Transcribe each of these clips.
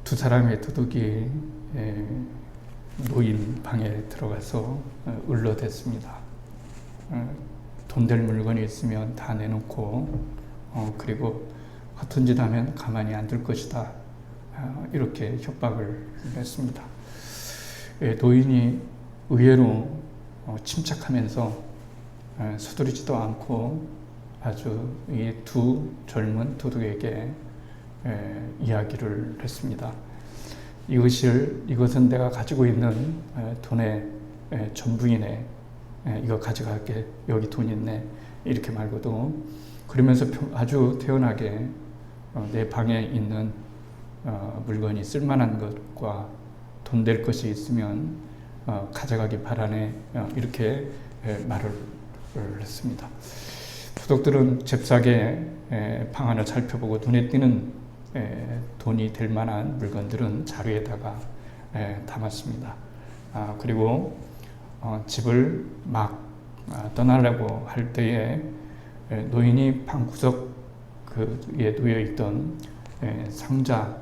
두 사람의 도둑이 노인 방에 들어가서 을러댔습니다. 돈 될 물건이 있으면 다 내놓고 그리고 허튼 짓 하면 가만히 안 둘 것이다. 이렇게 협박을 했습니다. 노인이 의외로 침착하면서 서두르지도 않고 아주 이 두 젊은 도둑에게 이야기를 했습니다. 이것은 내가 가지고 있는 돈의 전부이네. 이거 가져갈게. 여기 돈 있네. 이렇게 말고도 그러면서 아주 태연하게 내 방에 있는 물건이 쓸만한 것과 돈 될 것이 있으면 가져가기 바라네. 이렇게 말을 했습니다. 도둑들은 잽싸게 방 안을 살펴보고 눈에 띄는 돈이 될 만한 물건들은 자루에다가 담았습니다. 그리고 집을 막 떠나려고 할 때에 노인이 방 구석에 놓여 있던 상자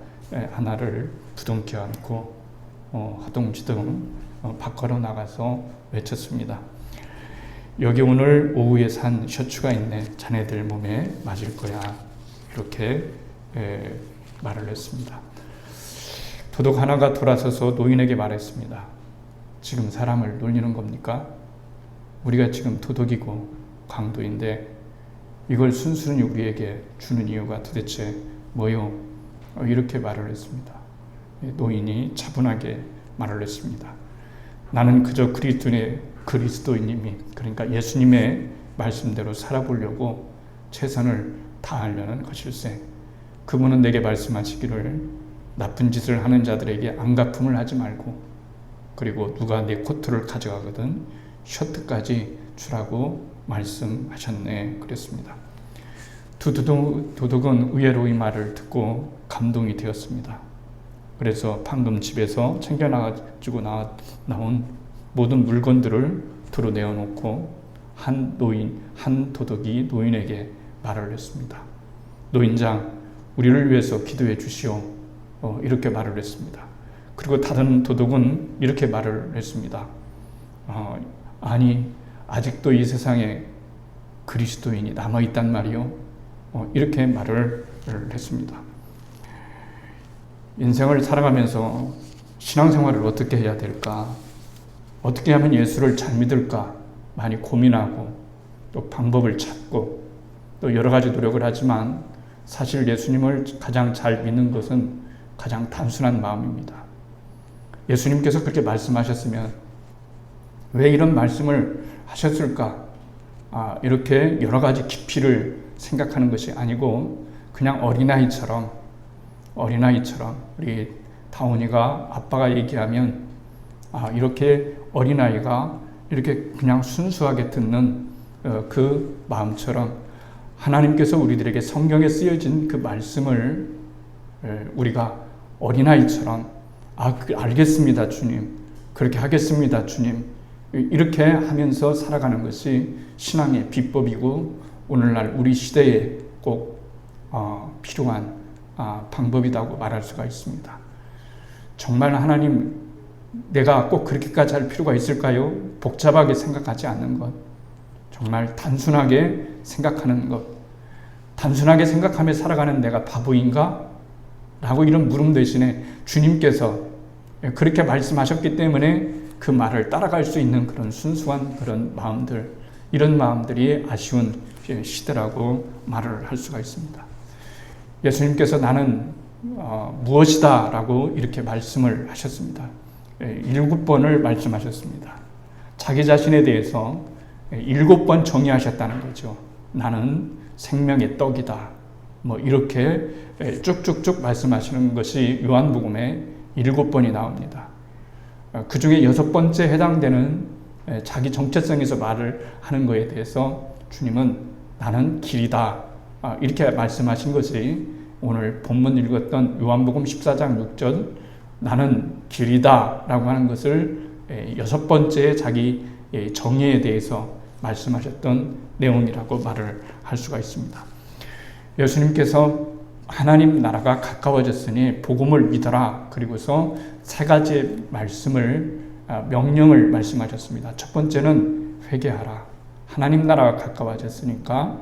하나를 부둥켜 안고 허둥지둥 밖으로 나가서 외쳤습니다. 여기 오늘 오후에 산 셔츠가 있네. 자네들 몸에 맞을 거야. 이렇게 말을 했습니다. 도둑 하나가 돌아서서 노인에게 말했습니다. 지금 사람을 놀리는 겁니까? 우리가 지금 도둑이고 강도인데 이걸 순순히 우리에게 주는 이유가 도대체 뭐요? 이렇게 말을 했습니다. 노인이 차분하게 말을 했습니다. 나는 그저 그리스도인님이 그러니까 예수님의 말씀대로 살아보려고 최선을 다하려는 것일세. 그분은 내게 말씀하시기를 나쁜 짓을 하는 자들에게 안갚음을 하지 말고 그리고 누가 내 코트를 가져가거든 셔츠까지 주라고 말씀하셨네. 그랬습니다. 두 도둑은 의외로 이 말을 듣고 감동이 되었습니다. 그래서 방금 집에서 챙겨가지고 나온 모든 물건들을 도로 내어놓고 한 도둑이 노인에게 말을 했습니다. 노인장, 우리를 위해서 기도해 주시오. 이렇게 말을 했습니다. 그리고 다른 도둑은 이렇게 말을 했습니다. 아니, 아직도 이 세상에 그리스도인이 남아있단 말이요. 이렇게 말을 했습니다. 인생을 살아가면서 신앙생활을 어떻게 해야 될까? 어떻게 하면 예수를 잘 믿을까? 많이 고민하고 또 방법을 찾고 또 여러 가지 노력을 하지만 사실 예수님을 가장 잘 믿는 것은 가장 단순한 마음입니다. 예수님께서 그렇게 말씀하셨으면 왜 이런 말씀을 하셨을까? 이렇게 여러 가지 깊이를 생각하는 것이 아니고 그냥 어린아이처럼 우리 다온이가 아빠가 얘기하면 이렇게 어린아이가 이렇게 그냥 순수하게 듣는 그 마음처럼 하나님께서 우리들에게 성경에 쓰여진 그 말씀을 우리가 어린아이처럼 알겠습니다 주님, 그렇게 하겠습니다 주님, 이렇게 하면서 살아가는 것이 신앙의 비법이고 오늘날 우리 시대에 꼭 필요한 방법이라고 말할 수가 있습니다. 정말 하나님, 내가 꼭 그렇게까지 할 필요가 있을까요? 복잡하게 생각하지 않는 것, 정말 단순하게 생각하는 것, 단순하게 생각하며 살아가는 내가 바보인가? 라고 이런 물음 대신에 주님께서 그렇게 말씀하셨기 때문에 그 말을 따라갈 수 있는 그런 순수한 그런 마음들, 이런 마음들이 아쉬운 시대라고 말을 할 수가 있습니다. 예수님께서 나는 무엇이다 라고 이렇게 말씀을 하셨습니다. 7번을 말씀하셨습니다. 자기 자신에 대해서 7번 정의하셨다는 거죠. 나는 생명의 떡이다. 이렇게 쭉쭉쭉 말씀하시는 것이 요한복음에 7번이 나옵니다. 그 중에 6번째 해당되는 자기 정체성에서 말을 하는 것에 대해서 주님은 나는 길이다. 이렇게 말씀하신 것이 오늘 본문 읽었던 요한복음 14장 6절 나는 길이다 라고 하는 것을 6번째 자기 정의에 대해서 말씀하셨던 내용이라고 말을 할 수가 있습니다. 예수님께서 하나님 나라가 가까워졌으니 복음을 믿어라. 그리고서 세 가지 명령을 말씀하셨습니다. 첫 번째는 회개하라. 하나님 나라가 가까워졌으니까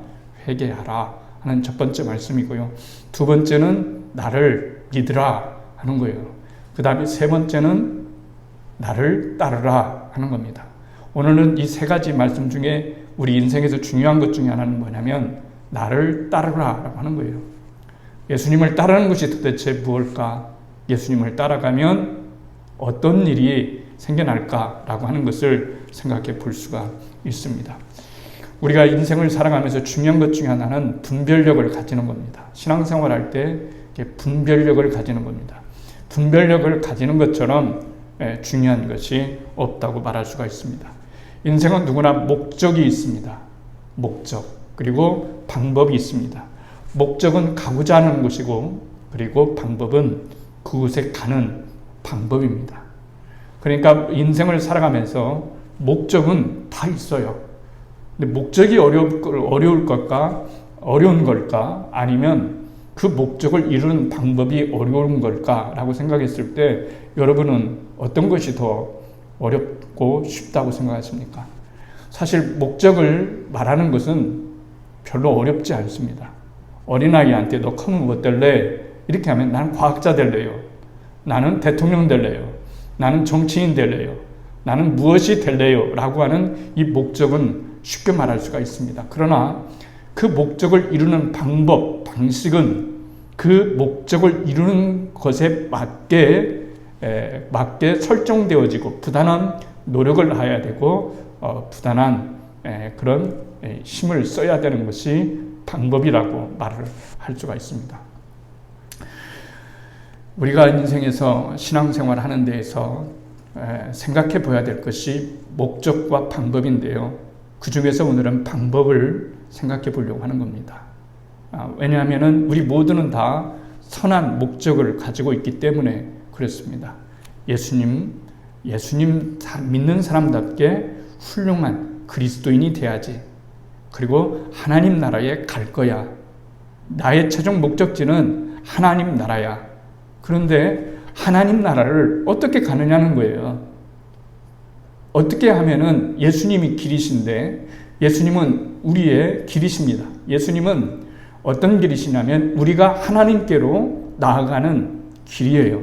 회개하라 하는 첫 번째 말씀이고요. 두 번째는 나를 믿으라 하는 거예요. 그 다음에 세 번째는 나를 따르라 하는 겁니다. 오늘은 이 세 가지 말씀 중에 우리 인생에서 중요한 것 중에 하나는 뭐냐면 나를 따르라라고 하는 거예요. 예수님을 따르는 것이 도대체 무엇일까? 예수님을 따라가면 어떤 일이 생겨날까라고 하는 것을 생각해 볼 수가 있습니다. 우리가 인생을 살아가면서 중요한 것 중에 하나는 분별력을 가지는 겁니다. 신앙생활 할 때 분별력을 가지는 겁니다. 분별력을 가지는 것처럼 중요한 것이 없다고 말할 수가 있습니다. 인생은 누구나 목적이 있습니다. 목적, 그리고 방법이 있습니다. 목적은 가고자 하는 것이고, 그리고 방법은 그곳에 가는 방법입니다. 그러니까 인생을 살아가면서 목적은 다 있어요. 근데 목적이 어려운 걸까? 아니면 그 목적을 이루는 방법이 어려운 걸까라고 생각했을 때 여러분은 어떤 것이 더 어렵고 쉽다고 생각하십니까? 사실 목적을 말하는 것은 별로 어렵지 않습니다. 어린아이한테 너 크면 뭐 될래? 이렇게 하면 나는 과학자 될래요. 나는 대통령 될래요. 나는 정치인 될래요. 나는 무엇이 될래요? 라고 하는 이 목적은 쉽게 말할 수가 있습니다. 그러나 그 목적을 이루는 방법, 방식은 그 목적을 이루는 것에 맞게 설정되어지고 부단한 노력을 해야 되고 부단한 그런 힘을 써야 되는 것이 방법이라고 말을 할 수가 있습니다. 우리가 인생에서 신앙생활을 하는 데에서 생각해 봐야 될 것이 목적과 방법인데요. 그 중에서 오늘은 방법을 생각해 보려고 하는 겁니다. 왜냐하면 우리 모두는 다 선한 목적을 가지고 있기 때문에 그렇습니다. 예수님 믿는 사람답게 훌륭한 그리스도인이 돼야지. 그리고 하나님 나라에 갈 거야. 나의 최종 목적지는 하나님 나라야. 그런데 하나님 나라를 어떻게 가느냐는 거예요. 어떻게 하면은 예수님이 길이신데 예수님은 우리의 길이십니다. 예수님은 어떤 길이시냐면 우리가 하나님께로 나아가는 길이에요.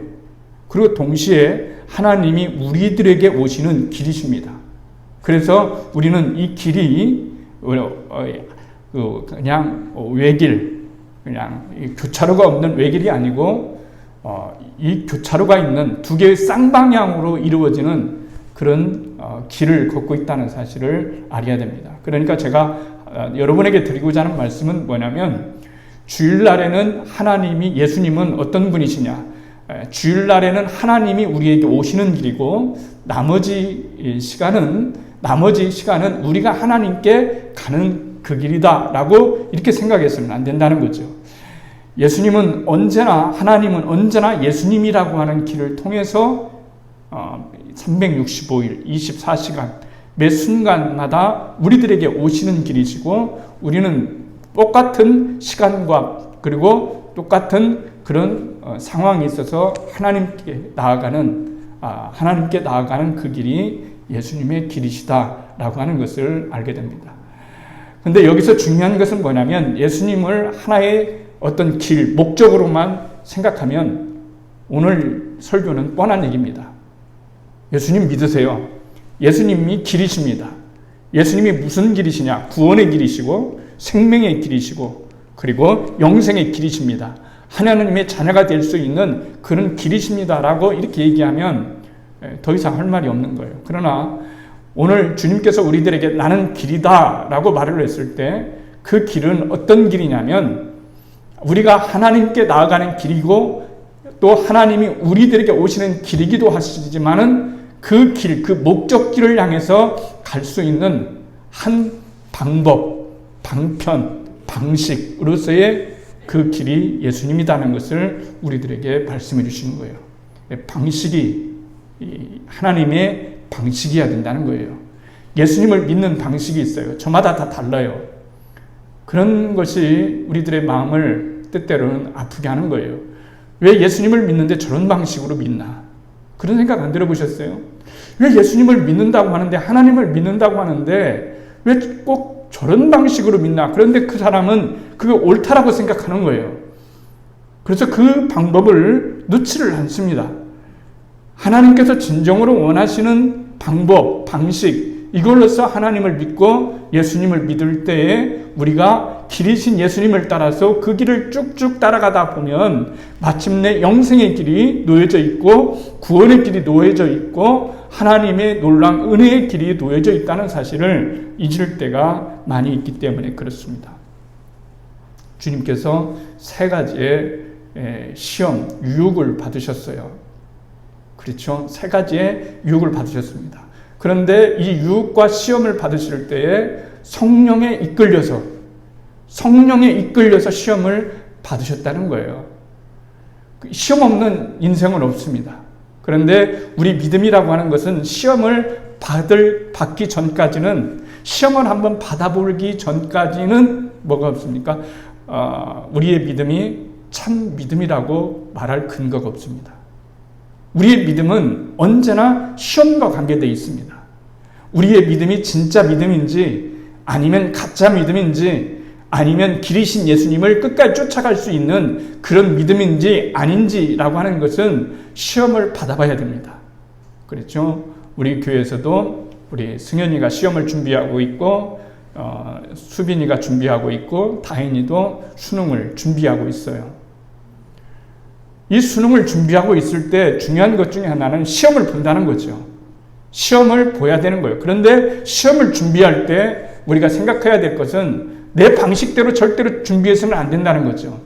그리고 동시에 하나님이 우리들에게 오시는 길이십니다. 그래서 우리는 이 길이 그냥 외길, 그냥 교차로가 없는 외길이 아니고 이 교차로가 있는 두 개의 쌍방향으로 이루어지는 그런 길을 걷고 있다는 사실을 알아야 됩니다. 그러니까 제가 여러분에게 드리고자 하는 말씀은 뭐냐면 주일날에는 예수님은 어떤 분이시냐? 주일날에는 하나님이 우리에게 오시는 길이고 나머지 시간은 우리가 하나님께 가는 그 길이다라고 이렇게 생각해서는 안 된다는 거죠. 하나님은 언제나 예수님이라고 하는 길을 통해서 365일 24시간 매 순간마다 우리들에게 오시는 길이시고 우리는 똑같은 시간과 그리고 똑같은 그런 상황이 있어서 하나님께 나아가는 그 길이 예수님의 길이시다라고 하는 것을 알게 됩니다. 근데 여기서 중요한 것은 뭐냐면 예수님을 하나의 어떤 길, 목적으로만 생각하면 오늘 설교는 뻔한 얘기입니다. 예수님 믿으세요. 예수님이 길이십니다. 예수님이 무슨 길이시냐? 구원의 길이시고 생명의 길이시고 그리고 영생의 길이십니다. 하나님의 자녀가 될 수 있는 그런 길이십니다라고 이렇게 얘기하면 더 이상 할 말이 없는 거예요. 그러나 오늘 주님께서 우리들에게 나는 길이다라고 말을 했을 때 그 길은 어떤 길이냐면 우리가 하나님께 나아가는 길이고 또 하나님이 우리들에게 오시는 길이기도 하시지만은 그 길, 그 목적지를 향해서 갈 수 있는 한 방법, 방편, 방식으로서의 그 길이 예수님이라는 것을 우리들에게 말씀해 주시는 거예요. 방식이 하나님의 방식이어야 된다는 거예요. 예수님을 믿는 방식이 있어요. 저마다 다 달라요. 그런 것이 우리들의 마음을 때때로는 아프게 하는 거예요. 왜 예수님을 믿는데 저런 방식으로 믿나? 그런 생각 안 들어보셨어요? 왜 예수님을 믿는다고 하는데, 하나님을 믿는다고 하는데 왜 꼭 저런 방식으로 믿나? 그런데 그 사람은 그게 옳다라고 생각하는 거예요. 그래서 그 방법을 놓지를 않습니다. 하나님께서 진정으로 원하시는 방법, 방식, 이걸로서 하나님을 믿고 예수님을 믿을 때에 우리가 길이신 예수님을 따라서 그 길을 쭉쭉 따라가다 보면 마침내 영생의 길이 놓여져 있고 구원의 길이 놓여져 있고 하나님의 놀라운 은혜의 길이 놓여져 있다는 사실을 잊을 때가 많이 있기 때문에 그렇습니다. 주님께서 세 가지의 시험, 유혹을 받으셨어요. 그렇죠? 세 가지의 유혹을 받으셨습니다. 그런데 이 유혹과 시험을 받으실 때에 성령에 이끌려서 시험을 받으셨다는 거예요. 시험 없는 인생은 없습니다. 그런데 우리 믿음이라고 하는 것은 시험을 받기 전까지는, 시험을 한번 받아보기 전까지는 뭐가 없습니까? 우리의 믿음이 참 믿음이라고 말할 근거가 없습니다. 우리의 믿음은 언제나 시험과 관계되어 있습니다. 우리의 믿음이 진짜 믿음인지 아니면 가짜 믿음인지 아니면 길이신 예수님을 끝까지 쫓아갈 수 있는 그런 믿음인지 아닌지라고 하는 것은 시험을 받아봐야 됩니다. 그렇죠? 우리 교회에서도 우리 승현이가 시험을 준비하고 있고 수빈이가 준비하고 있고 다인이도 수능을 준비하고 있어요. 이 수능을 준비하고 있을 때 중요한 것 중에 하나는 시험을 본다는 거죠. 시험을 보야 되는 거예요. 그런데 시험을 준비할 때 우리가 생각해야 될 것은 내 방식대로 절대로 준비해서는 안 된다는 거죠.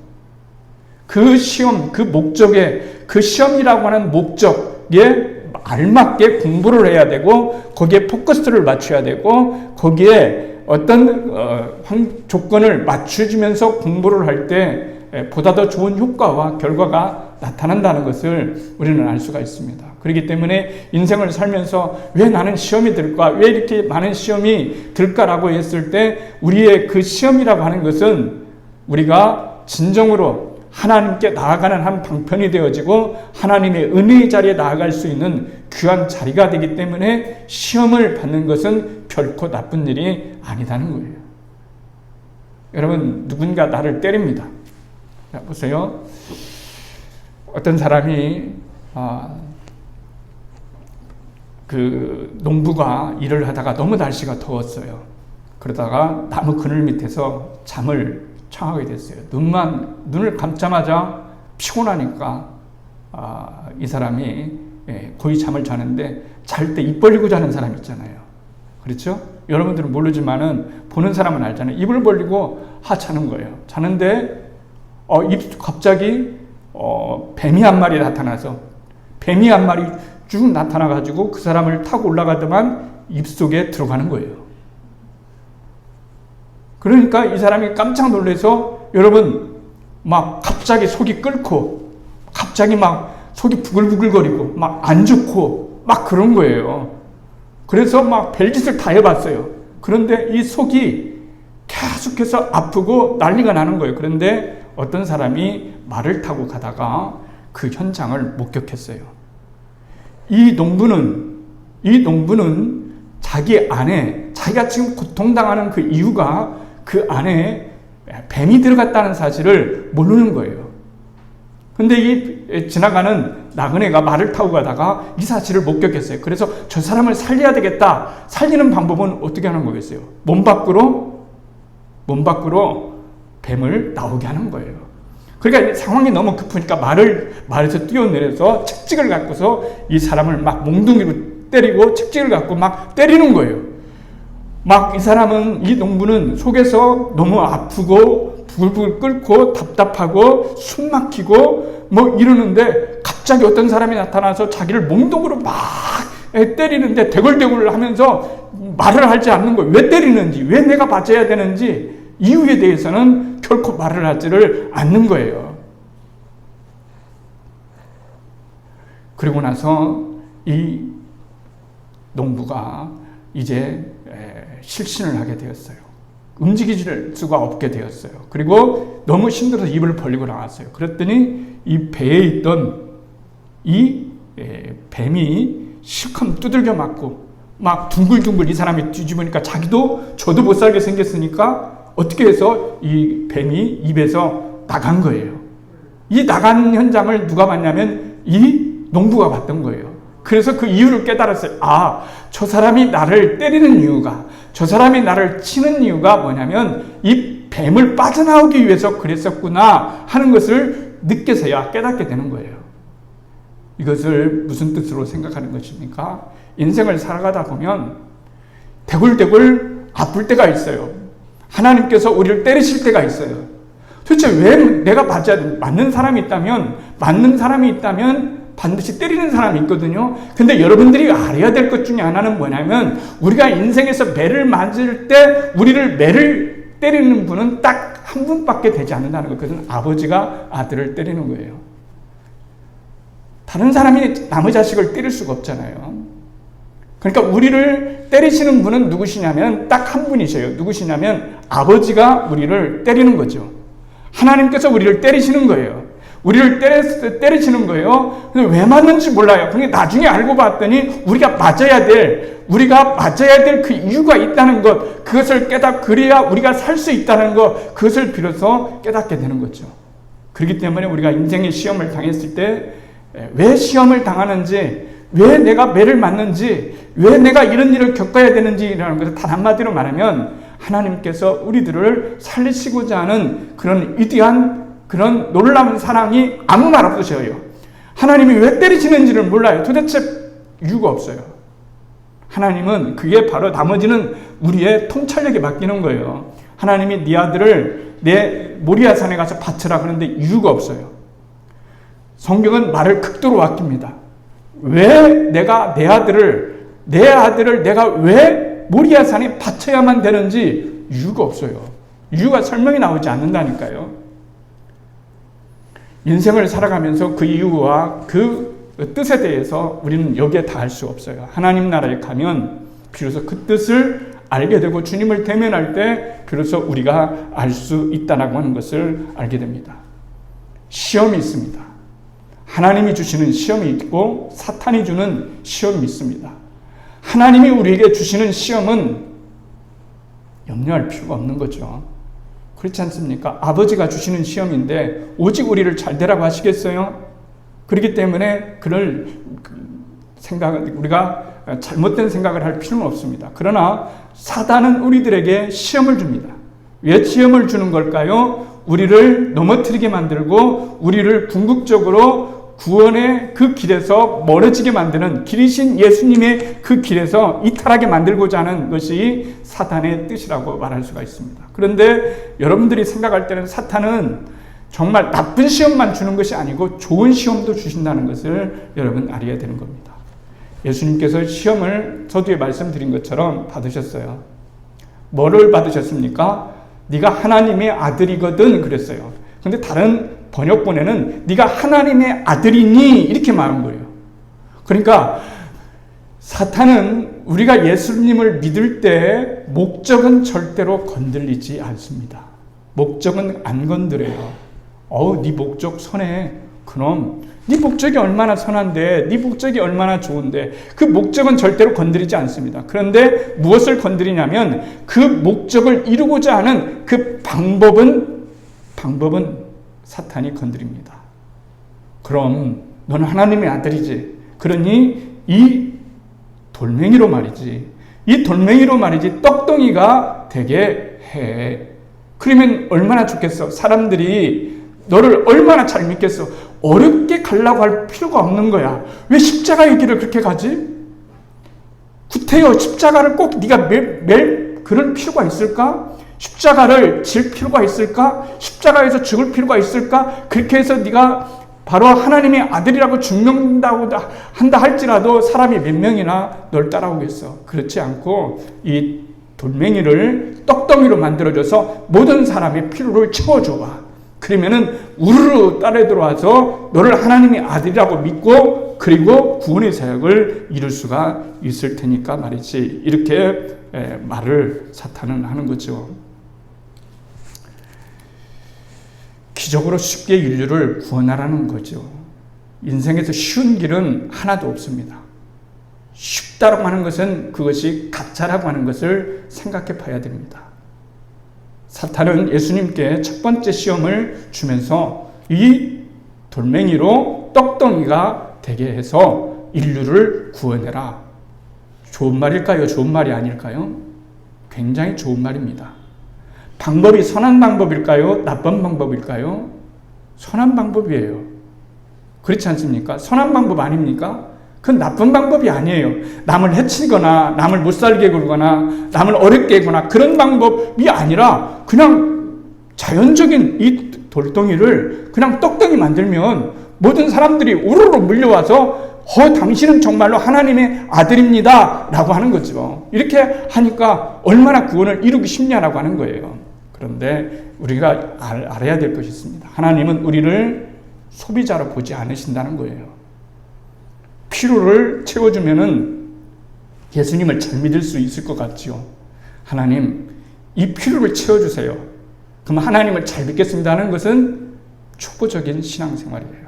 그 시험, 그 목적에, 그 시험이라고 하는 목적에 알맞게 공부를 해야 되고 거기에 포커스를 맞춰야 되고 거기에 어떤 조건을 맞춰주면서 공부를 할 때 보다 더 좋은 효과와 결과가 나타난다는 것을 우리는 알 수가 있습니다. 그렇기 때문에 인생을 살면서 왜 나는 시험이 들까? 왜 이렇게 많은 시험이 들까라고 했을 때 우리의 그 시험이라고 하는 것은 우리가 진정으로 하나님께 나아가는 한 방편이 되어지고 하나님의 은혜의 자리에 나아갈 수 있는 귀한 자리가 되기 때문에 시험을 받는 것은 결코 나쁜 일이 아니다는 거예요. 여러분, 누군가 나를 때립니다. 자, 보세요. 어떤 사람이 그 농부가 일을 하다가 너무 날씨가 더웠어요. 그러다가 나무 그늘 밑에서 잠을 청하게 됐어요. 눈을 감자마자 피곤하니까 이 사람이 거의 잠을 자는데 잘 때 입 벌리고 자는 사람 있잖아요. 그렇죠? 여러분들은 모르지만은 보는 사람은 알잖아요. 입을 벌리고 자는 거예요. 자는데 갑자기 뱀이 한 마리 나타나서 뱀이 한 마리 쭉 나타나가지고 그 사람을 타고 올라가더만 입속에 들어가는 거예요. 그러니까 이 사람이 깜짝 놀라서 여러분 막 갑자기 속이 끓고 갑자기 막 속이 부글부글거리고 막 안 좋고 막 그런 거예요. 그래서 막 별짓을 다 해봤어요. 그런데 이 속이 계속해서 아프고 난리가 나는 거예요. 그런데 어떤 사람이 말을 타고 가다가 그 현장을 목격했어요. 이 농부는 자기 안에 자기가 지금 고통당하는 그 이유가 그 안에 뱀이 들어갔다는 사실을 모르는 거예요. 근데 이 지나가는 나그네가 말을 타고 가다가 이 사실을 목격했어요. 그래서 저 사람을 살려야 되겠다. 살리는 방법은 어떻게 하는 거겠어요? 몸 밖으로 뱀을 나오게 하는 거예요. 그러니까 상황이 너무 급으니까 말에서 뛰어내려서 책찍을 갖고서 이 사람을 막 몽둥이로 때리고 책찍을 갖고 막 때리는 거예요. 막 이 농부는 속에서 너무 아프고 부글부글 끓고 답답하고 숨 막히고 뭐 이러는데 갑자기 어떤 사람이 나타나서 자기를 몽둥이로 막 때리는데 대굴대굴 하면서 말을 하지 않는 거예요. 왜 때리는지, 왜 내가 맞아야 되는지 이유에 대해서는 결코 말을 하지를 않는 거예요. 그리고 나서 이 농부가 이제 실신을 하게 되었어요. 움직일 수가 없게 되었어요. 그리고 너무 힘들어서 입을 벌리고 나왔어요. 그랬더니 이 배에 있던 이 뱀이 실컷 두들겨 맞고 막 둥글둥글 이 사람이 뒤집으니까 자기도 저도 못 살게 생겼으니까 어떻게 해서 이 뱀이 입에서 나간 거예요. 이 나간 현장을 누가 봤냐면 이 농부가 봤던 거예요. 그래서 그 이유를 깨달았어요. 아, 저 사람이 나를 때리는 이유가, 저 사람이 나를 치는 이유가 뭐냐면 이 뱀을 빠져나오기 위해서 그랬었구나 하는 것을 느껴서야 깨닫게 되는 거예요. 이것을 무슨 뜻으로 생각하는 것입니까? 인생을 살아가다 보면 대굴대굴 아플 때가 있어요. 하나님께서 우리를 때리실 때가 있어요. 도대체 왜 내가 맞는 사람이 있다면 반드시 때리는 사람이 있거든요. 근데 여러분들이 알아야 될 것 중에 하나는 뭐냐면 우리가 인생에서 매를 맞을 때 우리를 매를 때리는 분은 딱 한 분밖에 되지 않는다는 것. 그것은 아버지가 아들을 때리는 거예요. 다른 사람이 남의 자식을 때릴 수가 없잖아요. 그러니까 우리를 때리시는 분은 누구시냐면 딱 한 분이셔요. 누구시냐면 아버지가 우리를 때리는 거죠. 하나님께서 우리를 때리시는 거예요. 우리를 때리시는 거예요. 근데 왜 맞는지 몰라요. 그런데 나중에 알고 봤더니 우리가 맞아야 될 그 이유가 있다는 것, 그것을 그래야 우리가 살 수 있다는 것, 그것을 비로소 깨닫게 되는 거죠. 그렇기 때문에 우리가 인생의 시험을 당했을 때 왜 시험을 당하는지, 왜 내가 매를 맞는지, 왜 내가 이런 일을 겪어야 되는지라는 것을 단 한마디로 말하면 하나님께서 우리들을 살리시고자 하는 그런 위대한 그런 놀라운 사랑이 아무 말 없으셔요. 하나님이 왜 때리시는지를 몰라요. 도대체 이유가 없어요. 하나님은 그게 바로 나머지는 우리의 통찰력에 맡기는 거예요. 하나님이 네 아들을 내 모리아산에 가서 바쳐라 그러는데 이유가 없어요. 성경은 말을 극도로 아낍니다. 왜 내가 내 아들을 내가 왜 모리아산에 바쳐야만 되는지 이유가 없어요. 이유가 설명이 나오지 않는다니까요. 인생을 살아가면서 그 이유와 그 뜻에 대해서 우리는 여기에 다 알 수 없어요. 하나님 나라에 가면 비로소 그 뜻을 알게 되고 주님을 대면할 때 비로소 우리가 알 수 있다라고 하는 것을 알게 됩니다. 시험이 있습니다. 하나님이 주시는 시험이 있고 사탄이 주는 시험이 있습니다. 하나님이 우리에게 주시는 시험은 염려할 필요가 없는 거죠. 그렇지 않습니까? 아버지가 주시는 시험인데 오직 우리를 잘 되라고 하시겠어요? 그렇기 때문에 우리가 잘못된 생각을 할 필요는 없습니다. 그러나 사단은 우리들에게 시험을 줍니다. 왜 시험을 주는 걸까요? 우리를 넘어뜨리게 만들고 우리를 궁극적으로 구원의 그 길에서 멀어지게 만드는 길이신 예수님의 그 길에서 이탈하게 만들고자 하는 것이 사탄의 뜻이라고 말할 수가 있습니다. 그런데 여러분들이 생각할 때는 사탄은 정말 나쁜 시험만 주는 것이 아니고 좋은 시험도 주신다는 것을 여러분 알아야 되는 겁니다. 예수님께서 시험을 서두에 말씀드린 것처럼 받으셨어요. 뭐를 받으셨습니까? 네가 하나님의 아들이거든 그랬어요. 그런데 다른 번역본에는 네가 하나님의 아들이니 이렇게 말한 거예요. 그러니까 사탄은 우리가 예수님을 믿을 때 목적은 절대로 건들리지 않습니다. 목적은 안 건드려요. 네 목적 선해. 그럼 네 목적이 얼마나 선한데, 네 목적이 얼마나 좋은데 그 목적은 절대로 건드리지 않습니다. 그런데 무엇을 건드리냐면 그 목적을 이루고자 하는 그 방법은 사탄이 건드립니다. 그럼 너는 하나님의 아들이지. 그러니 이 돌멩이로 말이지 떡덩이가 되게 해. 그러면 얼마나 좋겠어. 사람들이 너를 얼마나 잘 믿겠어. 어렵게 가려고 할 필요가 없는 거야. 왜 십자가의 길을 그렇게 가지? 구태여 십자가를 꼭 네가 맬 그런 필요가 있을까? 십자가를 질 필요가 있을까? 십자가에서 죽을 필요가 있을까? 그렇게 해서 네가 바로 하나님의 아들이라고 증명한다고 한다 할지라도 사람이 몇 명이나 널 따라오겠어. 그렇지 않고 이 돌멩이를 떡덩이로 만들어줘서 모든 사람의 필요를 채워줘봐. 그러면은 우르르 따라 들어와서 너를 하나님의 아들이라고 믿고 그리고 구원의 사역을 이룰 수가 있을 테니까 말이지. 이렇게 말을 사탄은 하는 거죠. 기적으로 쉽게 인류를 구원하라는 거죠. 인생에서 쉬운 길은 하나도 없습니다. 쉽다고 하는 것은 그것이 가짜라고 하는 것을 생각해 봐야 됩니다. 사탄은 예수님께 첫 번째 시험을 주면서 이 돌멩이로 떡덩이가 되게 해서 인류를 구원해라. 좋은 말일까요? 좋은 말이 아닐까요? 굉장히 좋은 말입니다. 방법이 선한 방법일까요? 나쁜 방법일까요? 선한 방법이에요. 그렇지 않습니까? 선한 방법 아닙니까? 그건 나쁜 방법이 아니에요. 남을 해치거나 남을 못살게 굴거나 남을 어렵게 하거나 그런 방법이 아니라 그냥 자연적인 이 돌덩이를 그냥 떡덩이 만들면 모든 사람들이 우르르 물려와서 당신은 정말로 하나님의 아들입니다 라고 하는 거죠. 이렇게 하니까 얼마나 구원을 이루기 쉽냐라고 하는 거예요. 그런데 우리가 알아야 될 것이 있습니다. 하나님은 우리를 소비자로 보지 않으신다는 거예요. 필요를 채워주면은 예수님을 잘 믿을 수 있을 것 같지요. 하나님, 이 필요를 채워주세요. 그럼 하나님을 잘 믿겠습니다 하는 것은 초보적인 신앙생활이에요.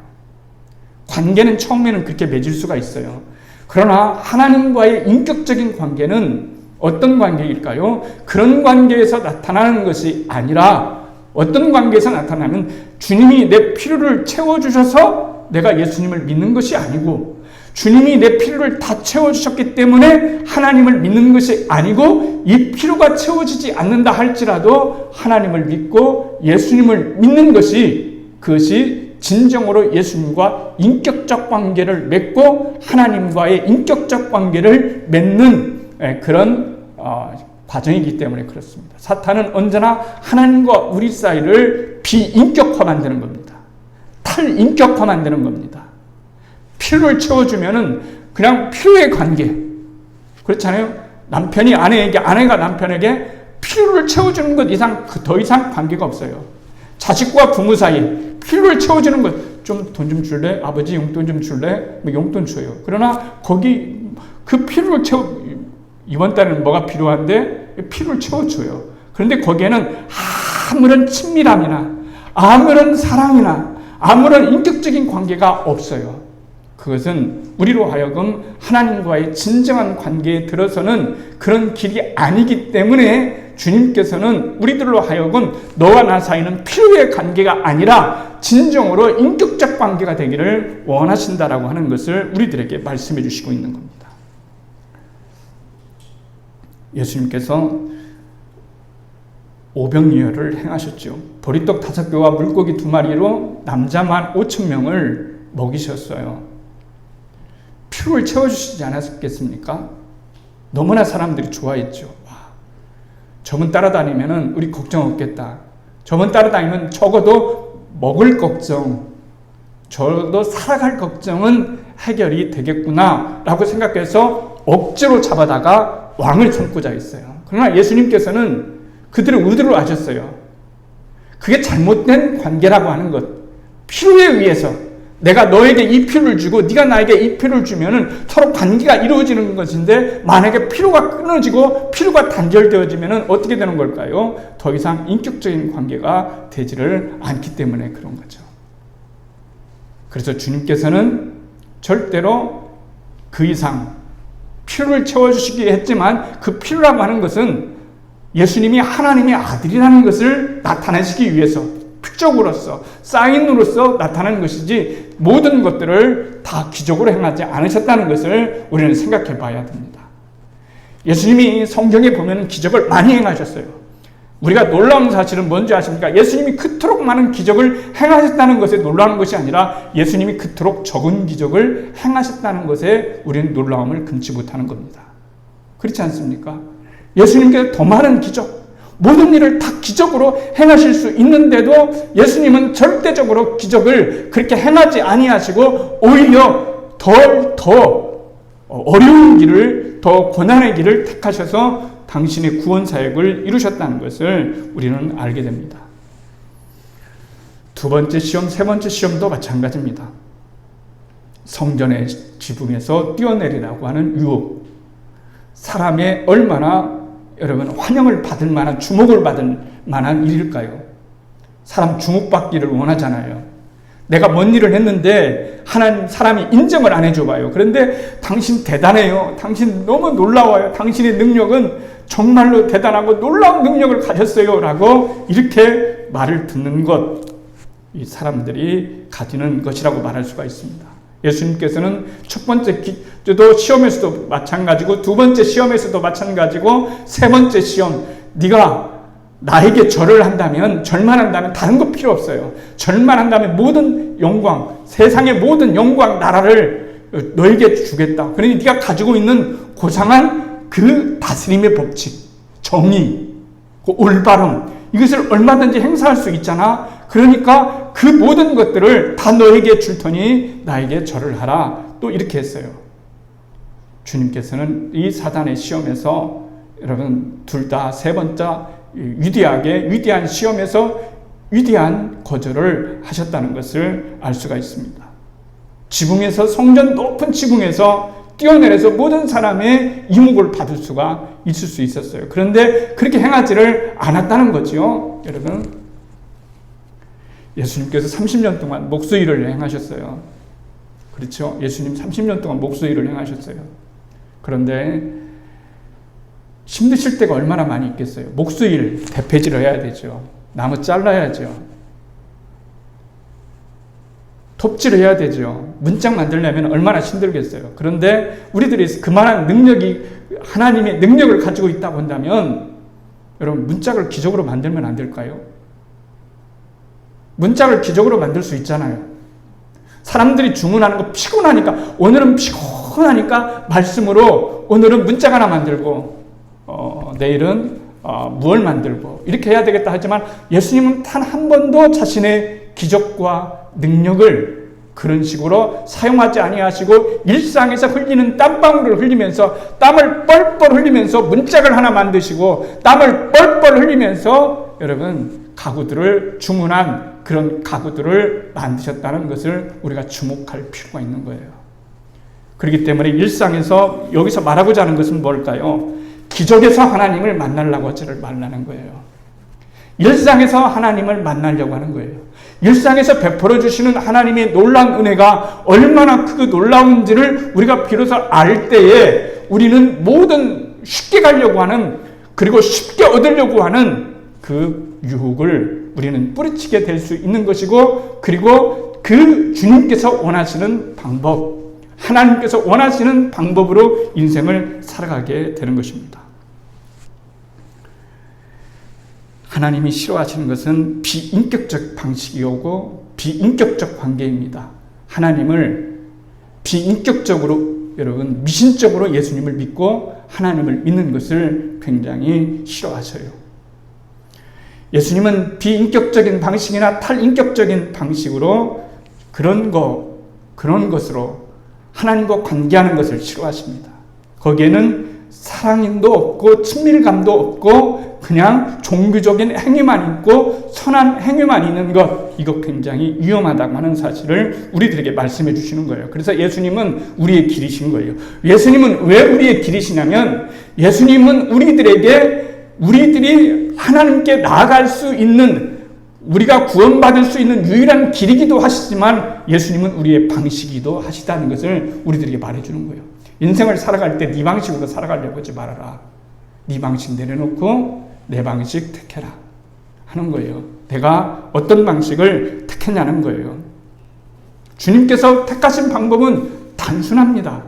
관계는 처음에는 그렇게 맺을 수가 있어요. 그러나 하나님과의 인격적인 관계는 어떤 관계일까요? 그런 관계에서 나타나는 것이 아니라 어떤 관계에서 나타나면 주님이 내 필요를 채워주셔서 내가 예수님을 믿는 것이 아니고 주님이 내 필요를 다 채워주셨기 때문에 하나님을 믿는 것이 아니고 이 필요가 채워지지 않는다 할지라도 하나님을 믿고 예수님을 믿는 것이 그것이 진정으로 예수님과 인격적 관계를 맺고 하나님과의 인격적 관계를 맺는 그런 과정이기 때문에 그렇습니다. 사탄은 언제나 하나님과 우리 사이를 비인격화 만드는 겁니다. 탈인격화 만드는 겁니다. 필요를 채워주면은 그냥 필요의 관계. 그렇잖아요. 남편이 아내에게, 아내가 남편에게 필요를 채워주는 것 이상, 더 이상 관계가 없어요. 자식과 부모 사이 필요를 채워주는 것. 좀 돈 좀 줄래? 아버지 용돈 좀 줄래? 뭐 용돈 줘요. 그러나 거기 그 필요를 이번 달에는 뭐가 필요한데 필요를 채워줘요. 그런데 거기에는 아무런 친밀함이나 아무런 사랑이나 아무런 인격적인 관계가 없어요. 그것은 우리로 하여금 하나님과의 진정한 관계에 들어서는 그런 길이 아니기 때문에 주님께서는 우리들로 하여금 너와 나 사이는 필요의 관계가 아니라 진정으로 인격적 관계가 되기를 원하신다라고 하는 것을 우리들에게 말씀해 주시고 있는 겁니다. 예수님께서 오병이어를 행하셨죠. 보리떡 5개와 물고기 2마리로 남자 15,000명을 먹이셨어요. 필요를 채워주시지 않았겠습니까? 너무나 사람들이 좋아했죠. 와, 저분 따라다니면 우리 걱정 없겠다. 저분 따라다니면 적어도 먹을 걱정, 저도 살아갈 걱정은 해결이 되겠구나 라고 생각해서 억지로 잡아다가 왕을 삼고자 했어요. 그러나 예수님께서는 그들을 의도로 아셨어요. 그게 잘못된 관계라고 하는 것. 필요에 의해서 내가 너에게 이 필요를 주고 네가 나에게 이 필요를 주면은 서로 관계가 이루어지는 것인데 만약에 필요가 끊어지고 필요가 단절되어지면은 어떻게 되는 걸까요? 더 이상 인격적인 관계가 되지를 않기 때문에 그런 거죠. 그래서 주님께서는 절대로 그 이상 필요를 채워주시기 했지만 그 필요라고 하는 것은 예수님이 하나님의 아들이라는 것을 나타내시기 위해서 표적으로서 사인으로서 나타나는 것이지 모든 것들을 다 기적으로 행하지 않으셨다는 것을 우리는 생각해 봐야 됩니다. 예수님이 성경에 보면 기적을 많이 행하셨어요. 우리가 놀라운 사실은 뭔지 아십니까? 예수님이 그토록 많은 기적을 행하셨다는 것에 놀라운 것이 아니라 예수님이 그토록 적은 기적을 행하셨다는 것에 우리는 놀라움을 금치 못하는 겁니다. 그렇지 않습니까? 예수님께서 더 많은 기적, 모든 일을 다 기적으로 행하실 수 있는데도 예수님은 절대적으로 기적을 그렇게 행하지 아니하시고 오히려 더 어려운 길을, 더 고난의 길을 택하셔서 당신의 구원 사역을 이루셨다는 것을 우리는 알게 됩니다. 두 번째 시험, 세 번째 시험도 마찬가지입니다. 성전의 지붕에서 뛰어내리라고 하는 유혹. 사람의 얼마나 여러분 환영을 받을 만한, 주목을 받을 만한 일일까요? 사람 주목받기를 원하잖아요. 내가 뭔 일을 했는데 하나님 사람이 인정을 안 해줘봐요. 그런데 당신 대단해요. 당신 너무 놀라워요. 당신의 능력은 정말로 대단하고 놀라운 능력을 가졌어요. 라고 이렇게 말을 듣는 것, 이 사람들이 가지는 것이라고 말할 수가 있습니다. 예수님께서는 첫 번째 기도 시험에서도 마찬가지고 두 번째 시험에서도 마찬가지고 세 번째 시험, 네가 나에게 절을 한다면, 절만한다면 다른 거 필요 없어요. 절만한다면 모든 영광, 세상의 모든 영광, 나라를 너에게 주겠다. 그러니 네가 가지고 있는 고상한 그 다스림의 법칙, 정의, 그 올바름, 이것을 얼마든지 행사할 수 있잖아. 그러니까 그 모든 것들을 다 너에게 줄 테니 나에게 절을 하라. 또 이렇게 했어요. 주님께서는 이 사단의 시험에서 여러분 둘 다 세 번째 위대한 시험에서 위대한 거절을 하셨다는 것을 알 수가 있습니다. 지붕에서, 성전 높은 지붕에서 뛰어내려서 모든 사람의 이목을 받을 수가 있을 수 있었어요. 그런데 그렇게 행하지를 않았다는 거죠. 여러분, 예수님께서 30년 동안 목수일을 행하셨어요. 그렇죠? 예수님 30년 동안 목수일을 행하셨어요. 그런데 힘드실 때가 얼마나 많이 있겠어요. 목수일, 대패질을 해야 되죠. 나무 잘라야죠. 톱질을 해야 되죠. 문짝 만들려면 얼마나 힘들겠어요. 그런데 우리들이 그만한 능력이, 하나님의 능력을 가지고 있다고 한다면 여러분, 문짝을 기적으로 만들면 안 될까요? 문짝을 기적으로 만들 수 있잖아요. 사람들이 주문하는 거 피곤하니까, 오늘은 피곤하니까 말씀으로 오늘은 문짝 하나 만들고 내일은 무얼 만들고 이렇게 해야 되겠다 하지만 예수님은 단 한 번도 자신의 기적과 능력을 그런 식으로 사용하지 아니하시고 일상에서 흘리는 땀방울을 흘리면서, 땀을 뻘뻘 흘리면서 문짝을 하나 만드시고, 땀을 뻘뻘 흘리면서 여러분 가구들을 주문한 그런 가구들을 만드셨다는 것을 우리가 주목할 필요가 있는 거예요. 그렇기 때문에 일상에서 여기서 말하고자 하는 것은 뭘까요? 기적에서 하나님을 만나려고 하지를 말라는 거예요. 일상에서 하나님을 만나려고 하는 거예요. 일상에서 베풀어 주시는 하나님의 놀라운 은혜가 얼마나 크고 놀라운지를 우리가 비로소 알 때에 우리는 모든 쉽게 가려고 하는, 그리고 쉽게 얻으려고 하는 그 유혹을 우리는 뿌리치게 될 수 있는 것이고, 그리고 그 주님께서 원하시는 방법, 하나님께서 원하시는 방법으로 인생을 살아가게 되는 것입니다. 하나님이 싫어하시는 것은 비인격적 방식이오고 비인격적 관계입니다. 하나님을 비인격적으로, 여러분 미신적으로 예수님을 믿고 하나님을 믿는 것을 굉장히 싫어하셔요. 예수님은 비인격적인 방식이나 탈인격적인 방식으로 그런 것으로 하나님과 관계하는 것을 싫어하십니다. 거기에는 사랑도 없고 친밀감도 없고 그냥 종교적인 행위만 있고 선한 행위만 있는 것, 이거 굉장히 위험하다고 하는 사실을 우리들에게 말씀해 주시는 거예요. 그래서 예수님은 우리의 길이신 거예요. 예수님은 왜 우리의 길이시냐면, 예수님은 우리들이 하나님께 나아갈 수 있는, 우리가 구원받을 수 있는 유일한 길이기도 하시지만 예수님은 우리의 방식이기도 하시다는 것을 우리들에게 말해주는 거예요. 인생을 살아갈 때 네 방식으로 살아가려고 하지 말아라. 네 방식 내려놓고 내 방식 택해라 하는 거예요. 내가 어떤 방식을 택했냐는 거예요. 주님께서 택하신 방법은 단순합니다.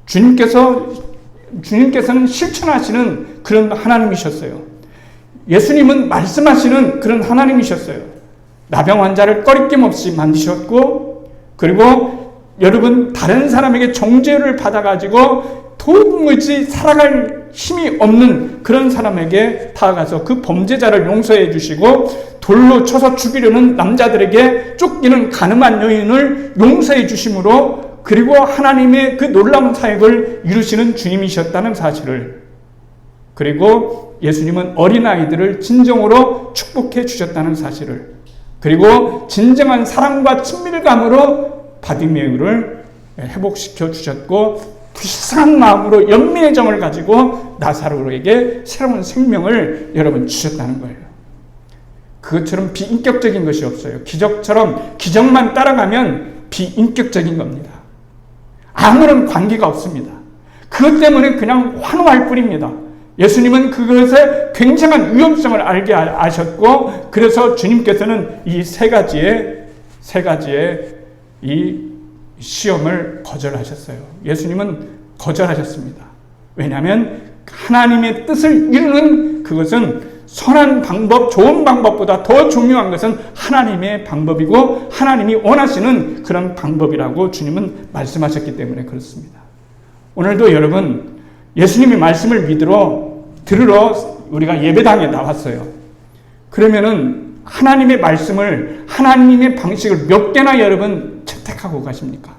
주님께서는 실천하시는 그런 하나님이셨어요. 예수님은 말씀하시는 그런 하나님이셨어요. 나병 환자를 꺼리낌 없이 만드셨고, 그리고 여러분 다른 사람에게 정죄를 받아가지고 도무지 살아갈 힘이 없는 그런 사람에게 다가가서 그 범죄자를 용서해 주시고, 돌로 쳐서 죽이려는 남자들에게 쫓기는 가늠한 여인을 용서해 주심으로, 그리고 하나님의 그 놀라운 사역을 이루시는 주님이셨다는 사실을, 그리고 예수님은 어린아이들을 진정으로 축복해 주셨다는 사실을, 그리고 진정한 사랑과 친밀감으로 바디메우를 회복시켜 주셨고, 불쌍한 마음으로 연민의 정을 가지고 나사로에게 새로운 생명을 여러분 주셨다는 거예요. 그것처럼 비인격적인 것이 없어요. 기적처럼 기적만 따라가면 비인격적인 겁니다. 아무런 관계가 없습니다. 그것 때문에 그냥 환호할 뿐입니다. 예수님은 그것의 굉장한 위험성을 알게 아셨고, 그래서 주님께서는 이 세 가지의 이 시험을 거절하셨어요. 예수님은 거절하셨습니다. 왜냐하면 하나님의 뜻을 이루는 그것은 선한 방법, 좋은 방법보다 더 중요한 것은 하나님의 방법이고 하나님이 원하시는 그런 방법이라고 주님은 말씀하셨기 때문에 그렇습니다. 오늘도 여러분, 예수님의 말씀을 들으러 우리가 예배당에 나왔어요. 그러면은 하나님의 말씀을, 하나님의 방식을 몇 개나 여러분 채택하고 가십니까?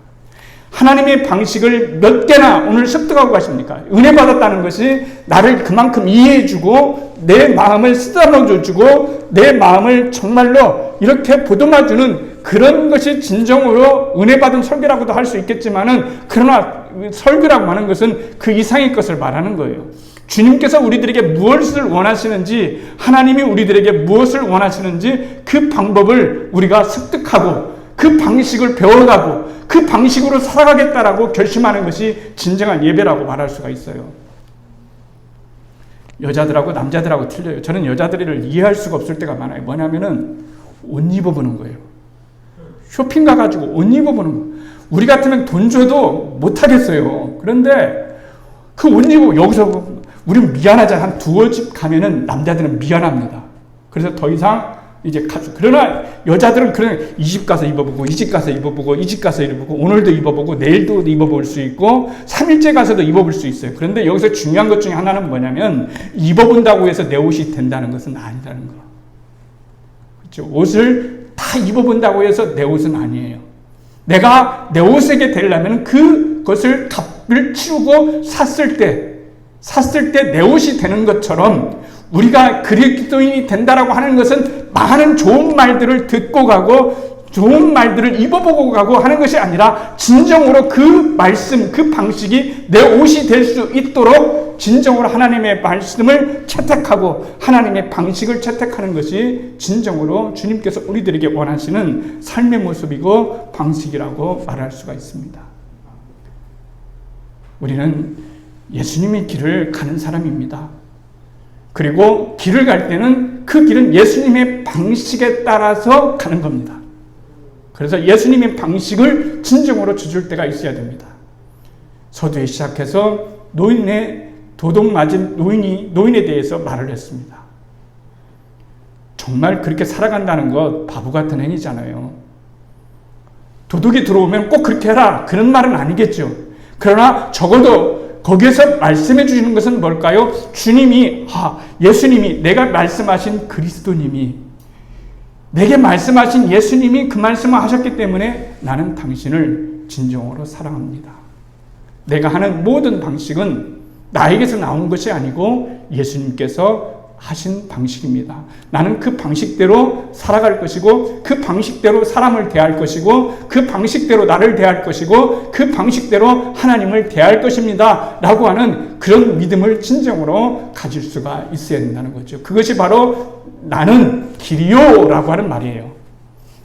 하나님의 방식을 몇 개나 오늘 습득하고 가십니까? 은혜 받았다는 것이 나를 그만큼 이해해주고 내 마음을 쓰다듬어주고 내 마음을 정말로 이렇게 보듬어주는 그런 것이 진정으로 은혜 받은 설교라고도 할 수 있겠지만은, 그러나 설교라고 하는 것은 그 이상의 것을 말하는 거예요. 주님께서 우리들에게 무엇을 원하시는지, 하나님이 우리들에게 무엇을 원하시는지 그 방법을 우리가 습득하고 그 방식을 배워가고 그 방식으로 살아가겠다라고 결심하는 것이 진정한 예배라고 말할 수가 있어요. 여자들하고 남자들하고 틀려요. 저는 여자들을 이해할 수가 없을 때가 많아요. 뭐냐면은 옷 입어보는 거예요. 쇼핑 가가지고 옷 입어보는 거. 우리 같으면 돈 줘도 못하겠어요. 그런데 그 옷 입어, 여기서 우리는 미안하잖아. 한 두어 집 가면은 남자들은 미안합니다. 그래서 더 이상 이제 가죠. 그러나 여자들은 그런 이 집 가서 입어보고, 이 집 가서 입어보고, 이 집 가서 입어보고, 오늘도 입어보고, 내일도 입어볼 수 있고, 3일째 가서도 입어볼 수 있어요. 그런데 여기서 중요한 것 중에 하나는 뭐냐면, 입어본다고 해서 내 옷이 된다는 것은 아니라는 거. 그렇죠? 옷을 다 입어본다고 해서 내 옷은 아니에요. 내가 내 옷에게 되려면 그것을 값을 치우고 샀을 때 내 옷이 되는 것처럼, 우리가 그리스도인이 된다라고 하는 것은 많은 좋은 말들을 듣고 가고 좋은 말들을 입어보고 가고 하는 것이 아니라, 진정으로 그 말씀, 그 방식이 내 옷이 될 수 있도록 진정으로 하나님의 말씀을 채택하고 하나님의 방식을 채택하는 것이 진정으로 주님께서 우리들에게 원하시는 삶의 모습이고 방식이라고 말할 수가 있습니다. 우리는 예수님의 길을 가는 사람입니다. 그리고 길을 갈 때는 그 길은 예수님의 방식에 따라서 가는 겁니다. 그래서 예수님의 방식을 진정으로 줄 때가 있어야 됩니다. 서두에 시작해서 노인의 도둑 맞은 노인에 대해서 말을 했습니다. 정말 그렇게 살아간다는 것 바보 같은 행위잖아요. 도둑이 들어오면 꼭 그렇게 해라, 그런 말은 아니겠죠. 그러나 적어도 거기에서 말씀해 주시는 것은 뭘까요? 예수님이, 내가 말씀하신 그리스도님이, 내게 말씀하신 예수님이 그 말씀을 하셨기 때문에 나는 당신을 진정으로 사랑합니다. 내가 하는 모든 방식은 나에게서 나온 것이 아니고 예수님께서 하신 방식입니다. 나는 그 방식대로 살아갈 것이고, 그 방식대로 사람을 대할 것이고, 그 방식대로 나를 대할 것이고, 그 방식대로 하나님을 대할 것입니다 라고 하는 그런 믿음을 진정으로 가질 수가 있어야 된다는 거죠. 그것이 바로 나는 길이요 라고 하는 말이에요.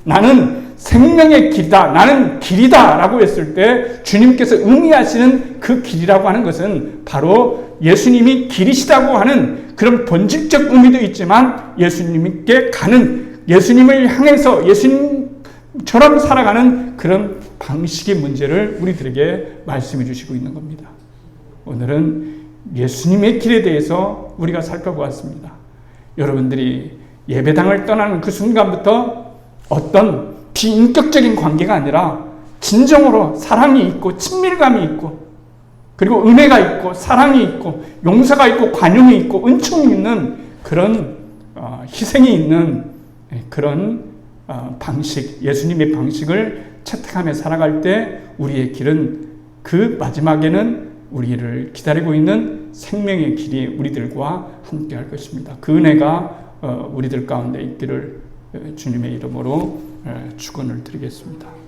나는 생명의 길이다, 나는 길이다 라고 했을 때 주님께서 의미하시는 그 길이라고 하는 것은 바로 예수님이 길이시다고 하는 그런 본질적 의미도 있지만, 예수님께 가는, 예수님을 향해서 예수님처럼 살아가는 그런 방식의 문제를 우리들에게 말씀해 주시고 있는 겁니다. 오늘은 예수님의 길에 대해서 우리가 살펴보았습니다. 여러분들이 예배당을 떠나는 그 순간부터 어떤 비인격적인 관계가 아니라 진정으로 사랑이 있고 친밀감이 있고, 그리고 은혜가 있고 사랑이 있고 용서가 있고 관용이 있고 은총이 있는 그런 희생이 있는 그런 방식, 예수님의 방식을 채택하며 살아갈 때 우리의 길은 그 마지막에는 우리를 기다리고 있는 생명의 길이 우리들과 함께 할 것입니다. 그 은혜가 우리들 가운데 있기를 주님의 이름으로 축원을 드리겠습니다.